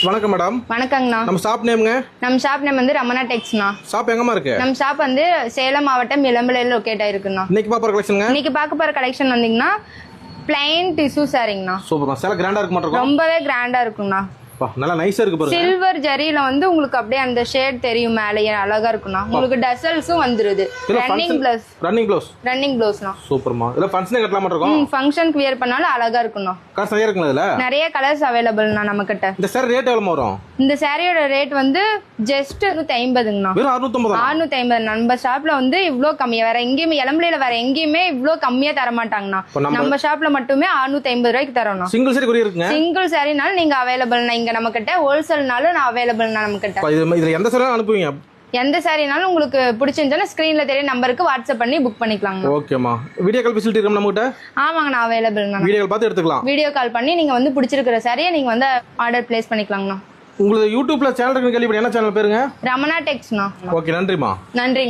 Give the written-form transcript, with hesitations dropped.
வணக்கம் மேடம். வணக்கங்கண்ணா. நம்ம ஷாப் நேம்ங்க? நம்ம ஷாப் நேம் வந்து ரமணா டெக்ஸ்ண்ணா. ஷாப் எங்கம்மா இருக்கு? நம்ம ஷாப் வந்து சேலம் மாவட்டம் இளம்பிள்ளையில லொகேட் ஆயிருக்குண்ணா. இன்னைக்கு பாப்பற கலெக்ஷன்ங்க? இன்னைக்கு பார்க்க போற கலெக்ஷன் வந்தீங்கன்னா பிளைன் டிஷ்யூ சாரிங்கண்ணா. சூப்பர். சேல கிராண்டா இருக்கு மாட்டோம். ரொம்பவே கிராண்டா இருக்குண்ணா. நல்லா நைஸா இருக்கு பாருங்க. சில்வர் ஜரியில வந்து உங்களுக்கு அப்படியே அந்த ஷேட் தெரியும் மேலேயே, அழகா இருக்குண்ணா. உங்களுக்கு டசல்ஸும் வந்துருது. ரன்னிங் ப்ளவுஸ்ண்ணா. சூப்பர்மா. இதல ஃபங்க்ஷன் கட்டலாம் மாட்டோம். ஃபங்க்ஷனுக்கு வியர் பண்ணாலும் அழகா இருக்குண்ணா. கலர்ஸ் நிறைய இருக்குங்க இதுல. நிறைய கலர்ஸ் அவேலபிள்ண்ணா நம்ம கிட்ட. இந்த சாரி ரேட் எவ்வளவு வரும்? இந்த சாரியோட ரேட் வந்து ஜஸ்ட் 650ங்கண்ணா. வெறும் 650. 650. நம்ம ஷாப்ல வந்து இவ்ளோ கம்மியா வேற எங்கேயுமே இளம்பிள்ளையில வேற எங்கேயுமே இவ்ளோ கம்மியா தர மாட்டாங்கண்ணா. நம்ம ஷாப்ல மட்டுமே 650 ரூபாய்க்கு தரோம்ண்ணா. சிங்கிள் சாரி கொரியர் இருக்குங்க. சிங்கிள் சாரினால நீங்க அவேலபிள்ண்ணா. இங்க நம்ம கிட்ட ஹோல்சேல்னாலும் நான் அவேலபிள்ண்ணா நம்ம கிட்ட. இதுல எந்த சாரி அனுப்புவீங்க? எந்த சாரினாலும் உங்களுக்கு பிடிச்சிருந்தா ஸ்கிரீன்ல தெரிய நம்பருக்கு வாட்ஸ்அப் பண்ணி புக் பண்ணிக்கலாங்க. ஓகேமா. வீடியோ கால் ஃபெசிலிட்டி இருக்கு நம்ம கிட்ட? ஆமாங்க, நான் அவேலபிள்ண்ணா. வீடியோ கால் பார்த்து எடுத்துக்கலாம். வீடியோ கால் பண்ணி நீங்க வந்து பிடிச்சிருக்கிற சாரியை நீங்க வந்து ஆர்டர் பிளேஸ் பண்ணிக்கலாங்கண்ணா. உங்களுக்கு யூடியூப்ல சேனல் இருக்குன்னு கேள்விப்பட்டேன். என்ன சேனல் பேருங்க? ரமணா டெக்ஸ்ண்ணா. ஓகே, நன்றிமா. நன்றிங்க.